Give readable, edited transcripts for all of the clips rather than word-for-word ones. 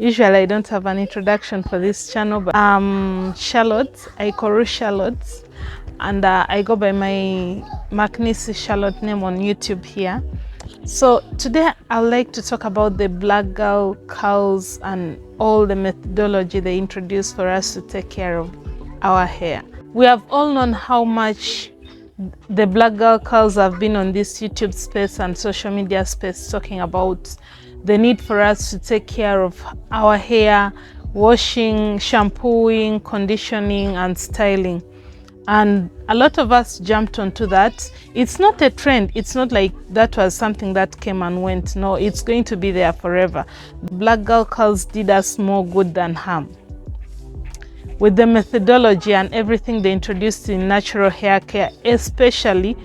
Usually I don't have an introduction for this channel, but Charlotte, I call Charlotte, and I go by my Magnisi Charlotte name on YouTube here. So today I'd like to talk about the black girl curls and all the methodology they introduced for us to take care of our hair. We have all known how much the black girl curls have been on this YouTube space and social media space, talking about the need for us to take care of our hair, washing, shampooing, conditioning, and styling. And a lot of us jumped onto that. It's not a trend. It's not like that was something that came and went. No, it's going to be there forever. Black girl curls did us more good than harm. With the methodology and everything they introduced in natural hair care, especially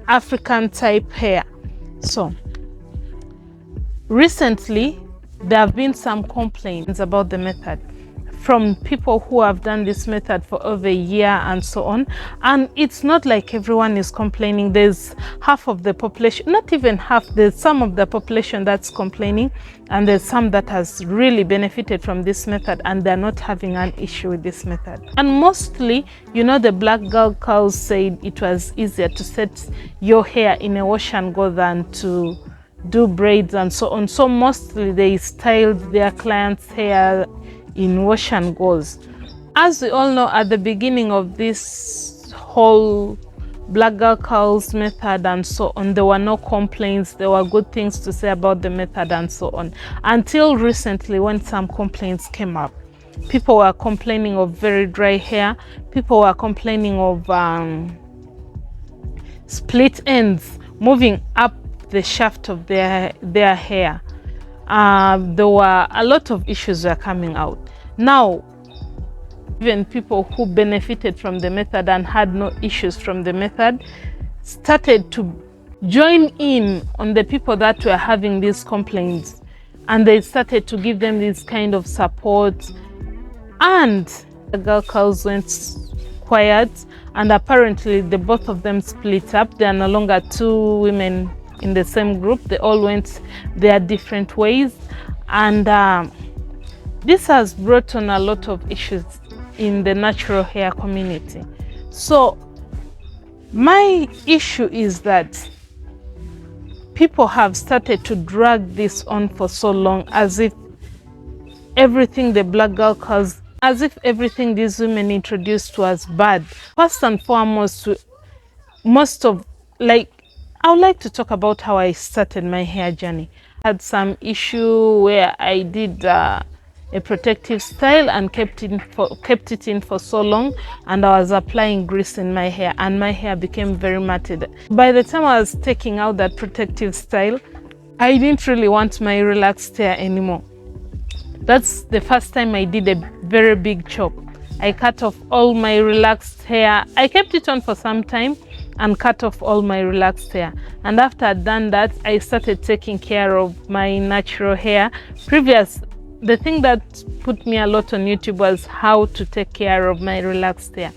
African type hair. So recently, there have been some complaints about the method from people who have done this method for over a year and so on. And it's not like everyone is complaining. There's half of the population, not even half, there's some of the population that's complaining, and there's some that has really benefited from this method and they're not having an issue with this method. And mostly, you know, the black girl curls said it was easier to set your hair in a wash and go than to do braids and so on. So mostly they styled their clients' hair in wash and goes. As we all know, at the beginning of this whole black girl curls method and so on, there were no complaints. There were good things to say about the method and so on, until recently when some complaints came up. People were complaining of very dry hair. People were complaining of split ends moving up the shaft of their hair. There were a lot of issues were coming out. Now, even people who benefited from the method and had no issues from the method started to join in on the people that were having these complaints, and they started to give them this kind of support, and the girl curls went quiet, and apparently the both of them split up. They are no longer two women in the same group. They all went their different ways, and this has brought on a lot of issues in the natural hair community. So my issue is that people have started to drag this on for so long, as if everything the black girl curls, as if everything these women introduced was bad. First and foremost, I would like to talk about how I started my hair journey. I had some issue where I did a protective style and kept it in for so long, and I was applying grease in my hair, and my hair became very matted. By the time I was taking out that protective style, I didn't really want my relaxed hair anymore. That's the first time I did a very big chop. I cut off all my relaxed hair. I kept it on for some time and cut off all my relaxed hair. And after I'd done that, I started taking care of my natural hair. The thing that put me a lot on YouTube was how to take care of my relaxed hair.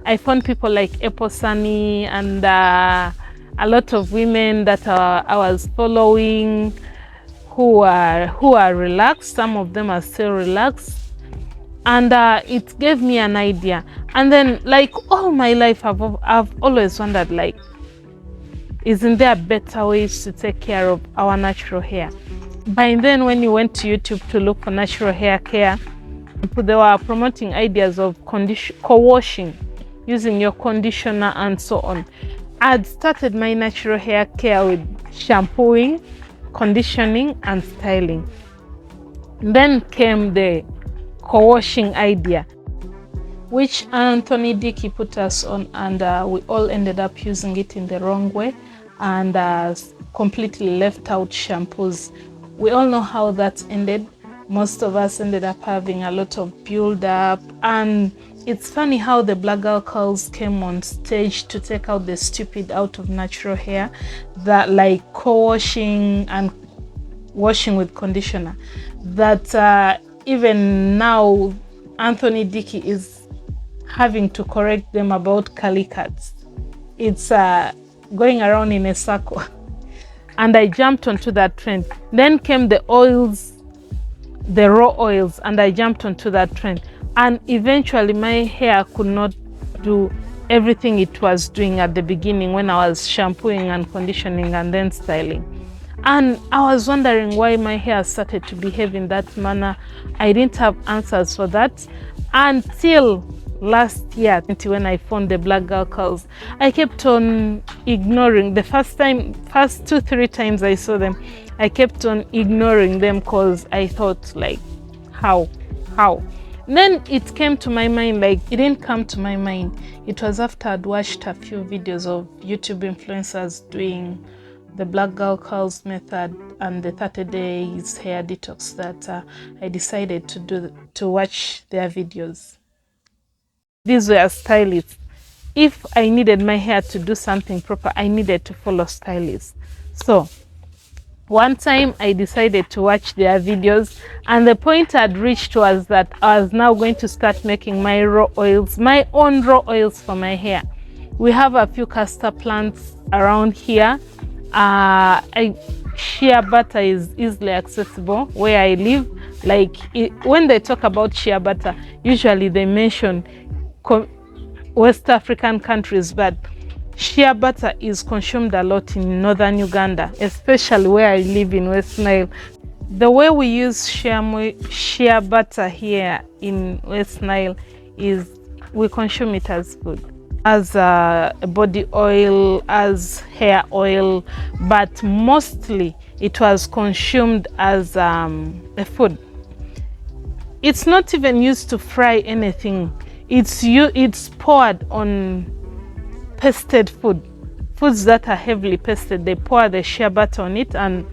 I found people like Apple Sunny and a lot of women that I was following who are relaxed. Some of them are still relaxed. And it gave me an idea. And then, like, all my life, I've always wondered, like, isn't there better ways to take care of our natural hair? By then, when you went to YouTube to look for natural hair care, they were promoting ideas of co-washing, using your conditioner and so on. I'd started my natural hair care with shampooing, conditioning, and styling. Then came the co-washing idea, which Anthony Dickey put us on, and we all ended up using it in the wrong way and completely left out shampoos. We all know how that ended. Most of us ended up having a lot of build-up, and it's funny how the black girl curls came on stage to take out the stupid out of natural hair, that like co-washing and washing with conditioner, that even now Anthony Dickey is having to correct them about curly cuts. It's going around in a circle. And I jumped onto that trend. Then came the oils the raw oils, and I jumped onto that trend, and eventually my hair could not do everything it was doing at the beginning when I was shampooing and conditioning and then styling. And I was wondering why my hair started to behave in that manner. I didn't have answers for that until last year, when I found the black girl curls. I kept on ignoring. The first 2-3 times I saw them, I kept on ignoring them because I thought, like, how? Then it came to my mind, like, it didn't come to my mind. It was after I'd watched a few videos of YouTube influencers doing the black girl curls method and the 30 days hair detox that I decided to watch their videos. These were stylists. If I needed my hair to do something proper, I needed to follow stylists. So one time I decided to watch their videos, and the point I'd reached was that I was now going to start making my raw oils, my own raw oils for my hair. We have a few castor plants around here. Shea butter is easily accessible where I live. Like, when they talk about shea butter, usually they mention West African countries, but shea butter is consumed a lot in northern Uganda, especially where I live in West Nile. The way we use shea butter here in West Nile is we consume it as food, as a body oil, as hair oil, but mostly it was consumed as a food. It's not even used to fry anything. It's poured on pasted foods that are heavily pasted. They pour the shea butter on it and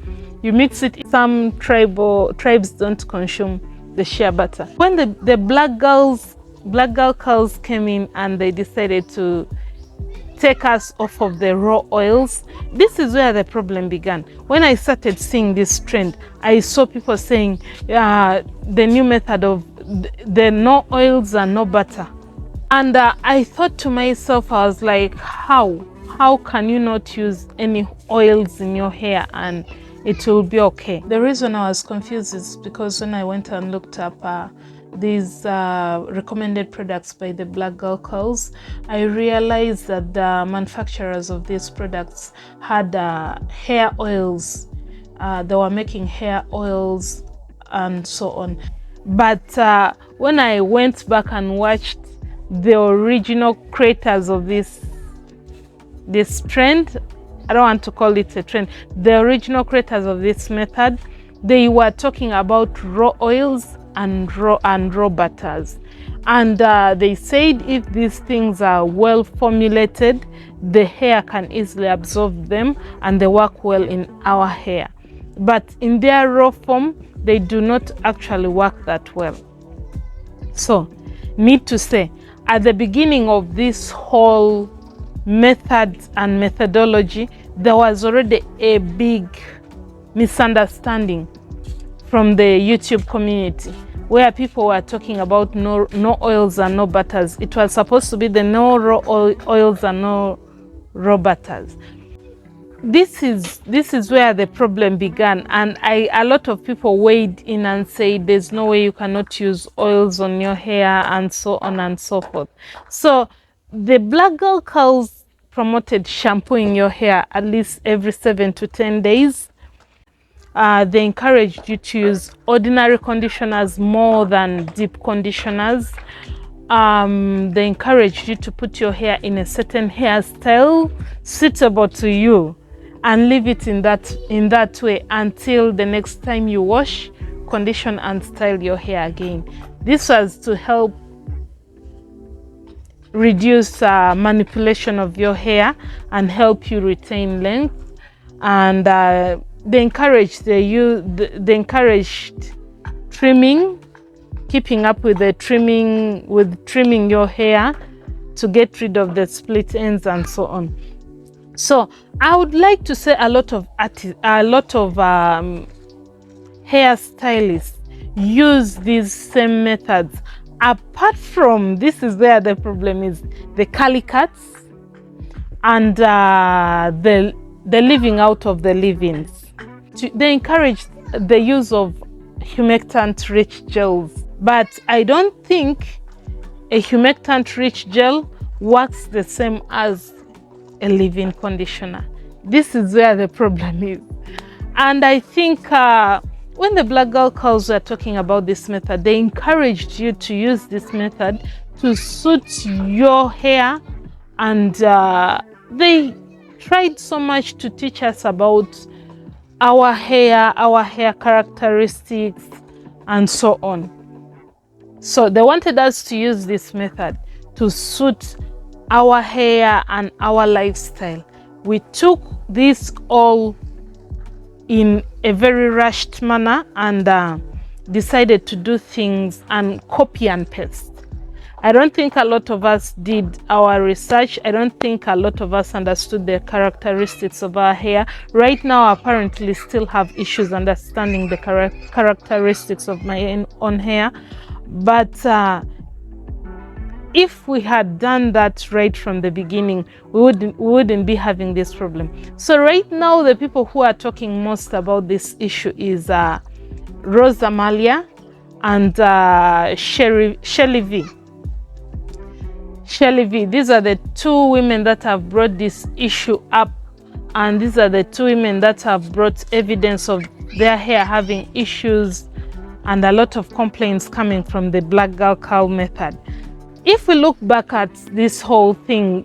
you mix it. Some tribes don't consume the shea butter. When the black girl curls came in and they decided to take us off of the raw oils, this is where the problem began. When I started seeing this trend, I saw people saying the new method of the no oils and no butter. And I thought to myself, I was like, how can you not use any oils in your hair and it will be okay? The reason I was confused is because when I went and looked up these recommended products by the black girl curls, I realized that the manufacturers of these products had hair oils. They were making hair oils and so on. But when I went back and watched the original creators of this trend, I don't want to call it a trend, the original creators of this method, they were talking about raw oils and raw butters, and they said if these things are well formulated, the hair can easily absorb them and they work well in our hair. But in their raw form, they do not actually work that well. So, need to say, at the beginning of this whole method and methodology, there was already a big misunderstanding from the YouTube community where people were talking about no oils and no butters. It was supposed to be the no raw oils and no raw butters. This is where the problem began, and a lot of people weighed in and said there's no way you cannot use oils on your hair and so on and so forth. So the black girl curls promoted shampooing your hair at least every 7 to 10 days. They encouraged you to use ordinary conditioners more than deep conditioners. They encouraged you to put your hair in a certain hairstyle suitable to you and leave it in that way until the next time you wash, condition and style your hair again. This was to help reduce manipulation of your hair and help you retain length. And they encouraged trimming, keeping up with the trimming your hair to get rid of the split ends and so on. So I would like to say a lot of hairstylists use these same methods. Apart from, this is where the problem is, the curly cuts and the leaving out of the leave-ins. They encourage the use of humectant rich gels, but I don't think a humectant rich gel works the same as a leave-in conditioner. This is where the problem is. And I think when the Black Girl Curls were talking about this method, they encouraged you to use this method to suit your hair, and they tried so much to teach us about our hair characteristics, and so on. So they wanted us to use this method to suit our hair and our lifestyle. We took this all in a very rushed manner and decided to do things and copy and paste. I don't think a lot of us did our research. I don't think a lot of us understood the characteristics of our hair. Right now, I apparently still have issues understanding the characteristics of my own hair. But if we had done that right from the beginning, we wouldn't be having this problem. So right now, the people who are talking most about this issue is Rose Amalia and Shelly V. Shelly V. These are the two women that have brought this issue up, and these are the two women that have brought evidence of their hair having issues and a lot of complaints coming from the Black Girl Curl method. If we look back at this whole thing,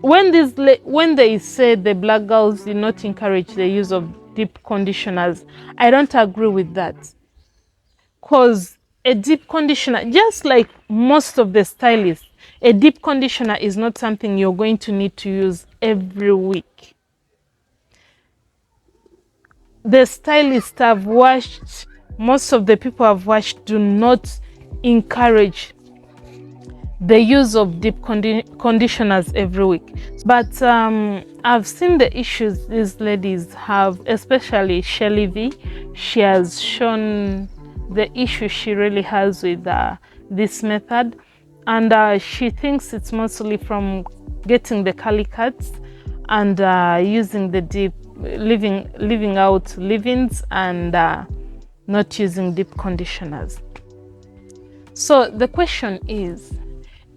when they said the black girls did not encourage the use of deep conditioners, I don't agree with that. Because a deep conditioner, just like most of the stylists, a deep conditioner is not something you're going to need to use every week. The stylists I've watched, most of the people I've watched, do not encourage the use of deep conditioners every week. But I've seen the issues these ladies have, especially Shelly V. She has shown the issue she really has with this method, and she thinks it's mostly from getting the curly cuts and using the deep, leaving out leave-ins and not using deep conditioners. So the question is,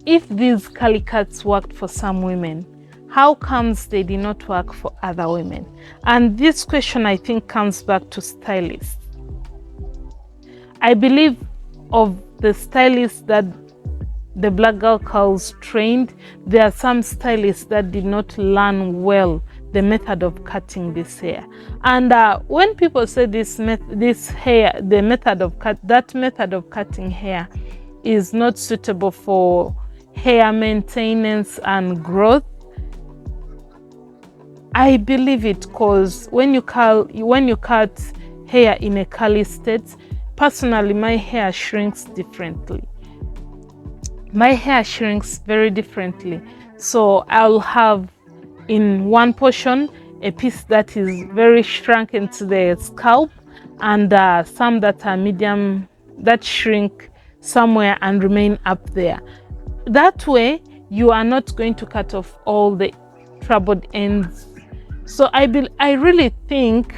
if these curly cuts worked for some women, how comes they did not work for other women? And this question, I think, comes back to stylists. I believe of the stylists that the Black Girl Curls trained, there are some stylists that did not learn well the method of cutting this hair. And when people say that method of cutting hair is not suitable for hair maintenance and growth, I believe it, because when you cut hair in a curly state, personally my hair shrinks differently. My hair shrinks very differently. So I'll have in one portion a piece that is very shrunken to the scalp, and some that are medium that shrink somewhere and remain up there. That way, you are not going to cut off all the troubled ends. So I really think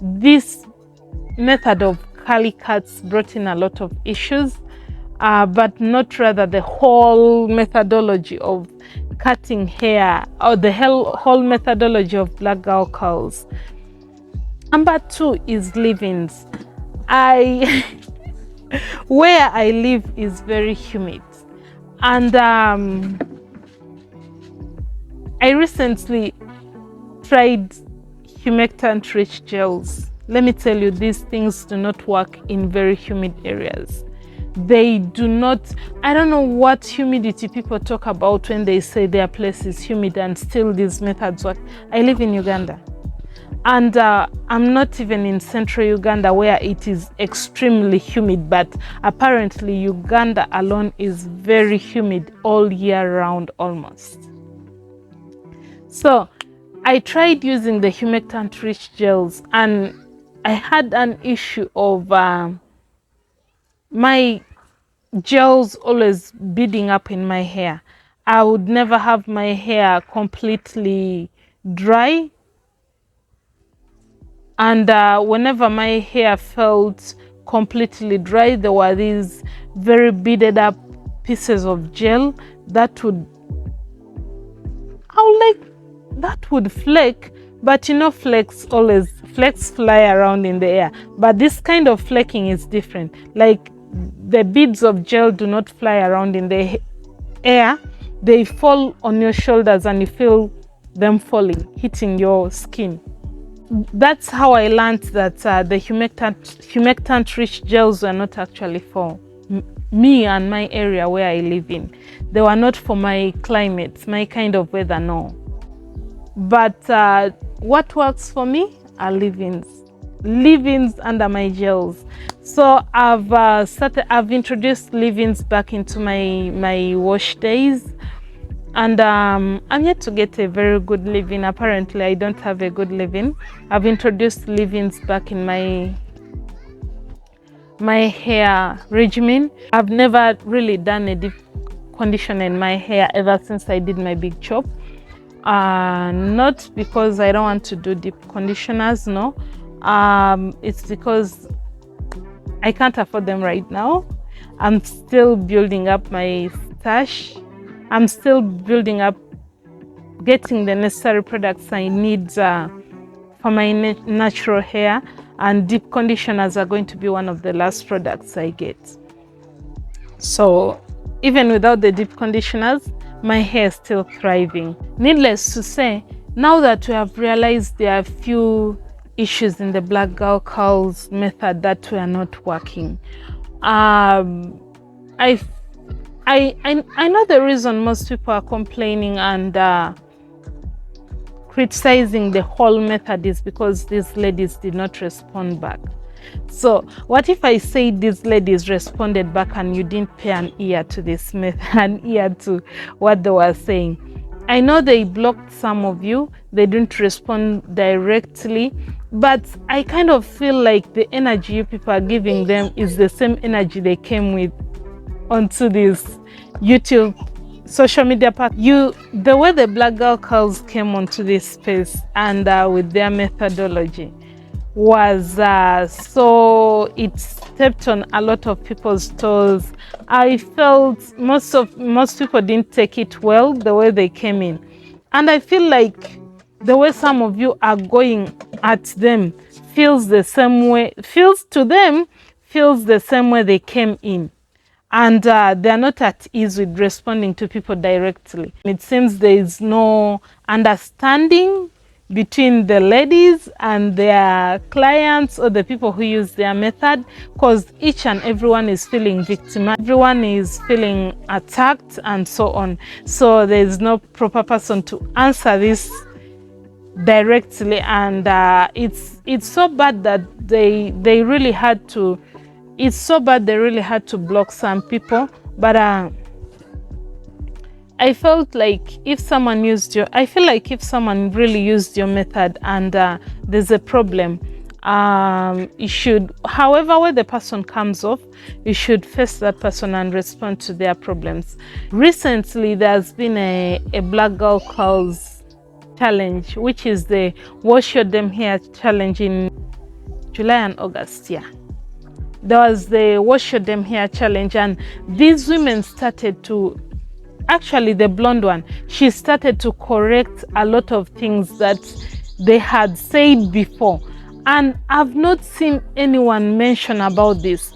this method of curly cuts brought in a lot of issues, but not rather the whole methodology of cutting hair or the whole methodology of Black Girl Curls. Number two is leave-ins. Where I live is very humid. And I recently tried humectant rich gels. Let me tell you, these things do not work in very humid areas. They do not. I don't know what humidity people talk about when they say their place is humid and still these methods work. I live in Uganda, and I'm not even in central Uganda where it is extremely humid, but apparently Uganda alone is very humid all year round almost. So I tried using the humectant rich gels, and I had an issue of my gels always beading up in my hair. I would never have my hair completely dry. And whenever my hair felt completely dry, there were these very beaded up pieces of gel that would, that would flake. But you know, flakes fly around in the air, but this kind of flaking is different. Like, the beads of gel do not fly around in the air, they fall on your shoulders and you feel them falling, hitting your skin. That's how I learned that the humectant rich gels were not actually for me and my area where I live in. They were not for my climate, my kind of weather, no. But what works for me are leave-ins under my gels. So I've introduced leave-ins back into my wash days, and I'm yet to get a very good leave-in. Apparently I don't have a good leave-in. I've introduced leave-ins back in my hair regimen. I've never really done a deep condition in my hair ever since I did my big chop. Not because I don't want to do deep conditioners, no. It's because I can't afford them right now. I'm still building up my stash. I'm still building up, getting the necessary products I need for my natural hair, and deep conditioners are going to be one of the last products I get. So even without the deep conditioners, my hair is still thriving. Needless to say, now that we have realized there are a few issues in the black girl curls method that were not working, I know the reason most people are complaining and criticizing the whole method is because these ladies did not respond back. So what if I say these ladies responded back and you didn't pay an ear to this method, an ear to what they were saying? I know they blocked some of you, they didn't respond directly, but I kind of feel like the energy you people are giving them is the same energy they came with onto this YouTube social media part. The way the black girl curls came onto this space and with their methodology was so it stepped on a lot of people's toes. I felt most people didn't take it well the way they came in, and I feel like the way some of you are going at them feels the same way they came in, and they're not at ease with responding to people directly. It seems there is no understanding between the ladies and their clients or the people who use their method, because each and everyone is feeling victimized, everyone is feeling attacked and so on. So there is no proper person to answer this directly, and it's so bad that they really had to block some people. But I felt like if someone really used your method and there's a problem, you should, however way the person comes off, you should face that person and respond to their problems. Recently there's been a black girl curls challenge, which is the Wash Your Damn Hair challenge in July and August. Yeah, there was the Wash Your Damn Hair challenge, and these women started to, actually the blonde one, she started to correct a lot of things that they had said before, and I've not seen anyone mention about this.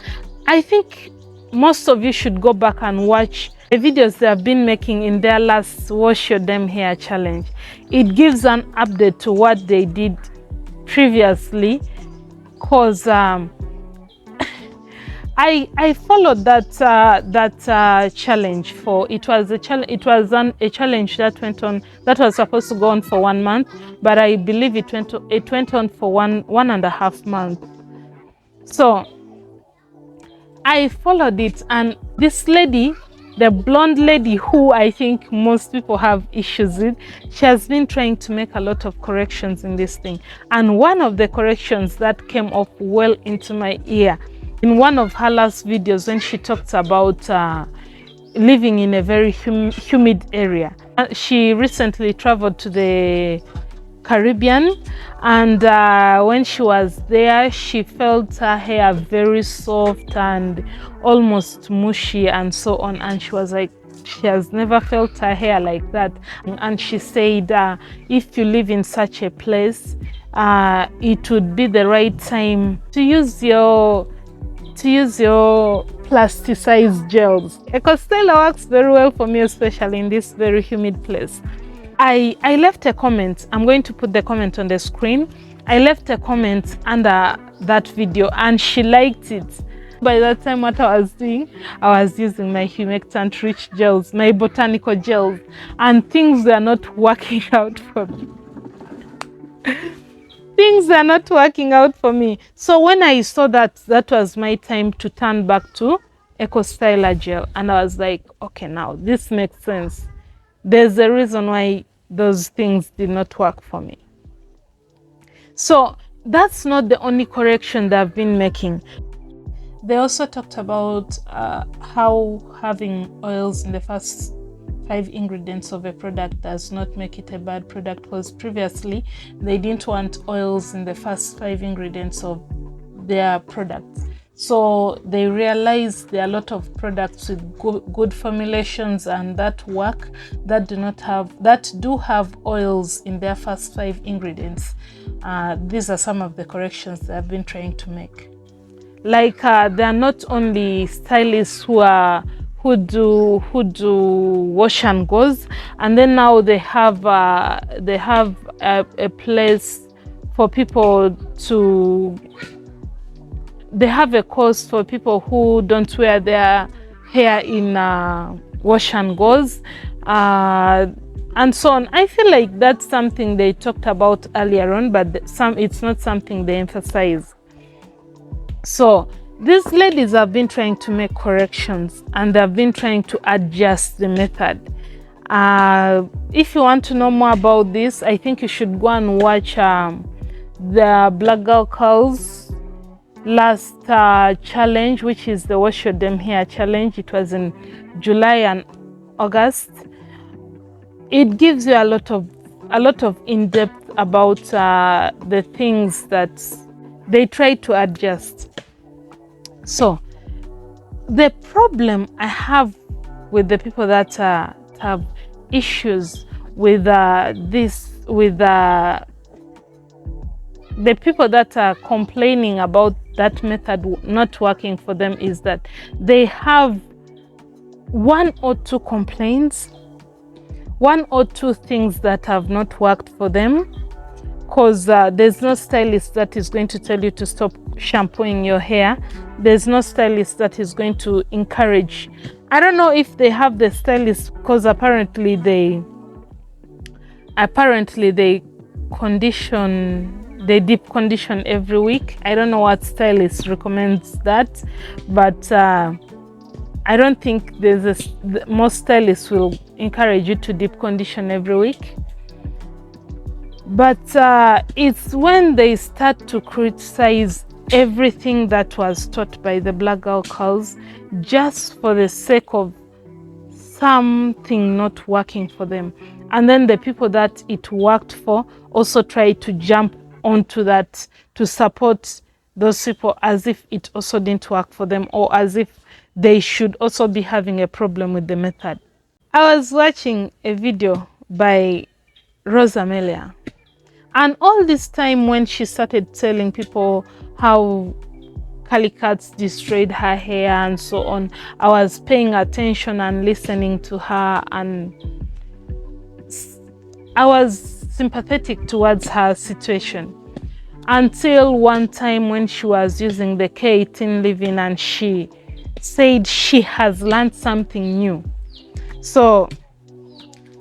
I think most of you should go back and watch the videos they have been making in their last Wash Your Damn Hair challenge. It gives an update to what they did previously, because I followed that challenge for, it was a challenge that went on, that was supposed to go on for 1 month, but I believe it went on for one and a half months. So I followed it, and this lady, the blonde lady who I think most people have issues with, she has been trying to make a lot of corrections in this thing, and one of the corrections that came up well into my ear in one of her last videos, when she talked about living in a very humid area. She recently traveled to the Caribbean, and when she was there, she felt her hair very soft and almost mushy and so on, and she was like, she has never felt her hair like that. And she said, if you live in such a place, it would be the right time to use your plasticized gels. EcoStyler works very well for me, especially in this very humid place. I left a comment. I'm going to put the comment on the screen. I left a comment under that video and she liked it. By that time, what I was doing, I was using my humectant rich gels, my botanical gels, and things were not working out for me. Things are not working out for me. So when I saw that that was my time to turn back to EcoStyler gel, and I was like, okay, now this makes sense. There's a reason why those things did not work for me. So that's not the only correction that I've been making. They also talked about how having oils in the first 5 ingredients of a product does not make it a bad product, because previously they didn't want oils in the first 5 ingredients of their products. So they realized there are a lot of products with good formulations and that work that do have oils in their first 5 ingredients. These are some of the corrections that I've been trying to make. Like there are not only stylists who do wash and goes, and then now they have a place for people to. They have a course for people who don't wear their hair in wash and goes, and so on. I feel like that's something they talked about earlier on, but it's not something they emphasize. So these ladies have been trying to make corrections and they've been trying to adjust the method. If you want to know more about this, I think you should go and watch the Black Girl Curls last challenge, which is the Wash Your Damn Hair challenge. It was in July and August. It gives you a lot of in-depth about the things that they try to adjust. So the problem I have with the people that have issues with the people that are complaining about that method not working for them is that they have 1 or 2 complaints, 1 or 2 things that have not worked for them, because there's no stylist that is going to tell you to stop shampooing your hair. There's no stylist that is going to encourage. I don't know if they have the stylist, because apparently they deep condition every week. I don't know what stylist recommends that, but I don't think most stylists will encourage you to deep condition every week. But it's when they start to criticize everything that was taught by the Black Girl Curls just for the sake of something not working for them. And then the people that it worked for also try to jump onto that to support those people as if it also didn't work for them, or as if they should also be having a problem with the method. I was watching a video by Rosamelia, and all this time when she started telling people how curly cuts destroyed her hair and so on, I was paying attention and listening to her, and I was sympathetic towards her situation. Until one time when she was using the K18 leave-in and she said she has learned something new. So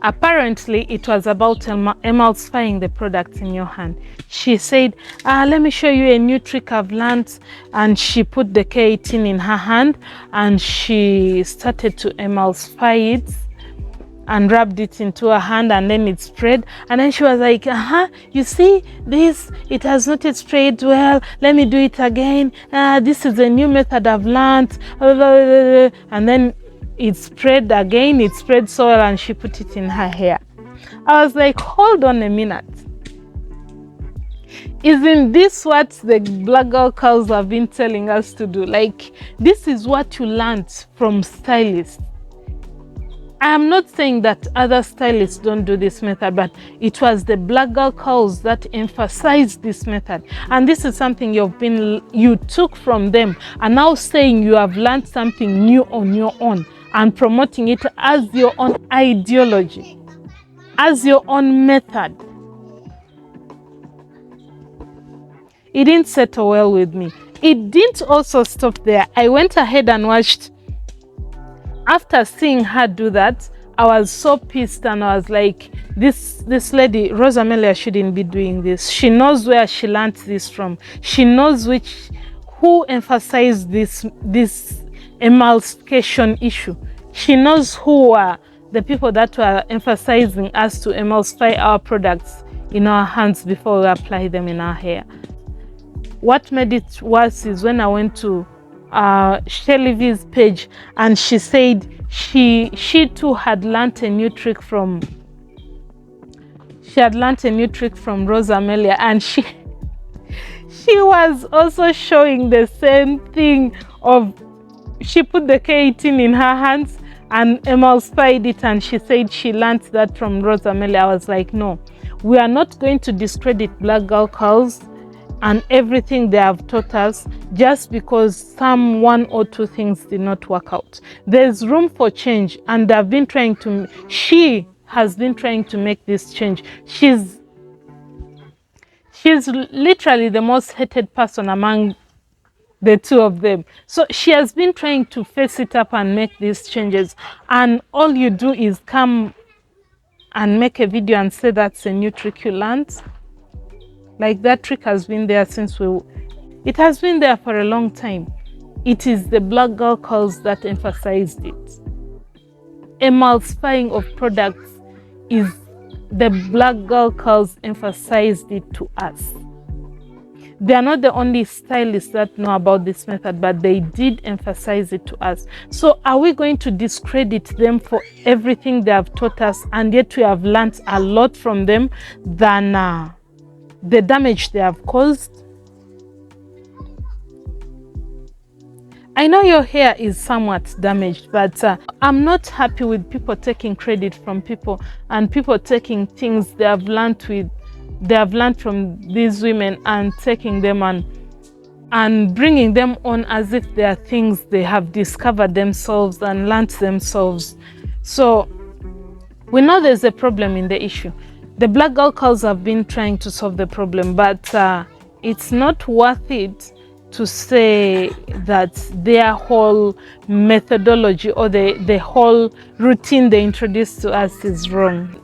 apparently it was about emulsifying the product in your hand. She said, let me show you a new trick I've learned. And she put the K18 in her hand and she started to emulsify it and rubbed it into her hand, and then it sprayed. And then she was like, you see this, it has not yet sprayed well, let me do it again. This is a new method I've learned. And then it sprayed again, it sprayed so well, and she put it in her hair. I was like, hold on a minute. Isn't this what the black girl curls have been telling us to do? Like, this is what you learned from stylists. I am not saying that other stylists don't do this method, but it was the black girl curls that emphasized this method. And this is something you took from them, and now saying you have learned something new on your own and promoting it as your own ideology, as your own method. It didn't settle well with me. It didn't also stop there. I went ahead and watched. After seeing her do that, I was so pissed, and I was like, this lady, Rosamelia, shouldn't be doing this. She knows where she learned this from. She knows who emphasized this emulsification issue. She knows who are the people that were emphasizing us to emulsify our products in our hands before we apply them in our hair. What made it worse is when I went to Shelly V's page, and she said she too had learnt a new trick from Rosamelia, and she was also showing the same thing of, she put the K18 in her hands and emulsified it, and she said she learnt that from Rosamelia. I was like, no, we are not going to discredit black girl curls and everything they have taught us just because one or two things did not work out. There's room for change, and she has been trying to make this change. She's literally the most hated person among the two of them. So she has been trying to face it up and make these changes, and all you do is come and make a video and say that's a new trick you learned. Like, that trick has been there it has been there for a long time. It is the black girl curls that emphasized it. Emulsifying of products is the black girl curls emphasized it to us. They are not the only stylists that know about this method, but they did emphasize it to us. So are we going to discredit them for everything they have taught us, and yet we have learned a lot from them than the damage they have caused? I know your hair is somewhat damaged, but I'm not happy with people taking credit from people, and people taking things they have learned from these women and taking them and bringing them on as if they are things they have discovered themselves and learned themselves. So we know there's a problem in the issue. The black girl curls have been trying to solve the problem, but it's not worth it to say that their whole methodology or the whole routine they introduced to us is wrong.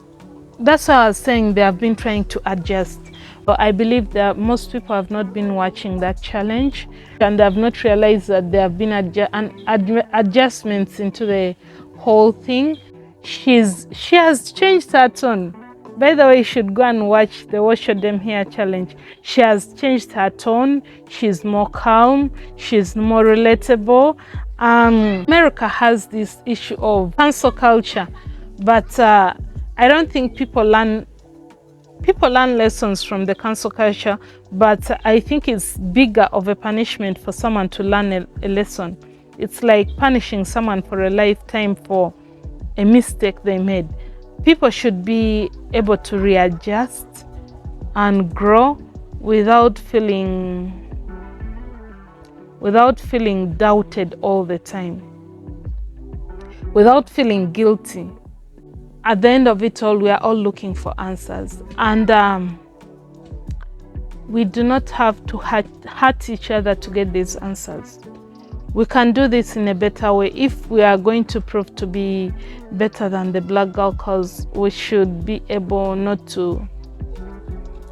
That's why I was saying they have been trying to adjust. But I believe that most people have not been watching that challenge, and they have not realized that there have been adjustments into the whole thing. She has changed her tone. By the way, you should go and watch the Wash Your Damn Hair challenge. She has changed her tone. She's more calm. She's more relatable. America has this issue of cancel culture, but I don't think people learn lessons from the cancel culture, but I think it's bigger of a punishment for someone to learn a lesson. It's like punishing someone for a lifetime for a mistake they made. People should be able to readjust and grow without feeling doubted all the time, without feeling guilty. At the end of it all, we are all looking for answers, and we do not have to hurt each other to get these answers. We can do this in a better way. If we are going to prove to be better than the black girl curls, we should be able not to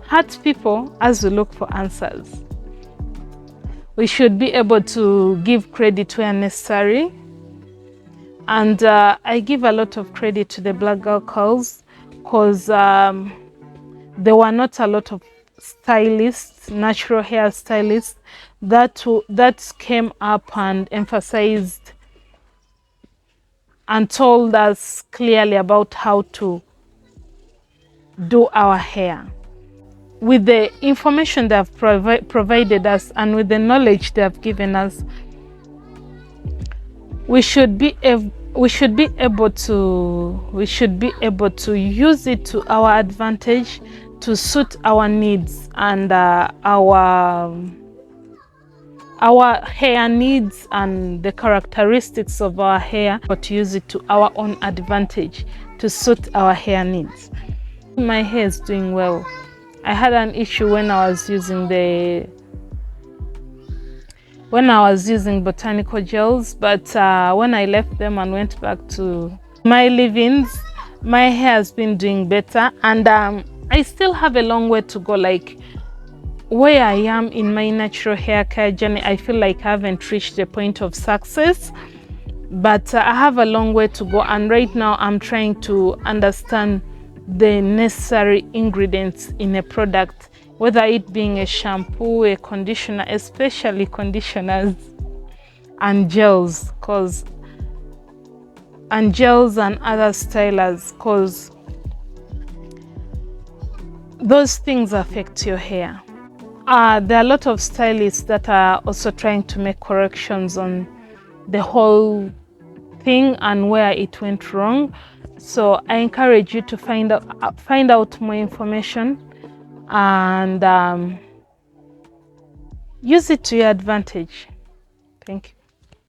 hurt people as we look for answers. We should be able to give credit where necessary. And I give a lot of credit to the black girl curls because there were not a lot of stylists, natural hair stylists, that came up and emphasized and told us clearly about how to do our hair. with the information they have provided us and with the knowledge they have given us, we should be able to use it to our advantage, to suit our needs and our hair needs and the characteristics of our hair, but to use it to our own advantage, to suit our hair needs. My hair is doing well. I had an issue when I was using botanical gels, but when I left them and went back to my leave-ins, my hair has been doing better, and I still have a long way to go. Like, where I am in my natural hair care journey, I feel like I haven't reached the point of success, but I have a long way to go, and right now I'm trying to understand the necessary ingredients in a product, whether it being a shampoo, a conditioner, especially conditioners and gels, and other stylers, because those things affect your hair. There are a lot of stylists that are also trying to make corrections on the whole thing and where it went wrong. So I encourage you to find out more information and use it to your advantage. Thank you.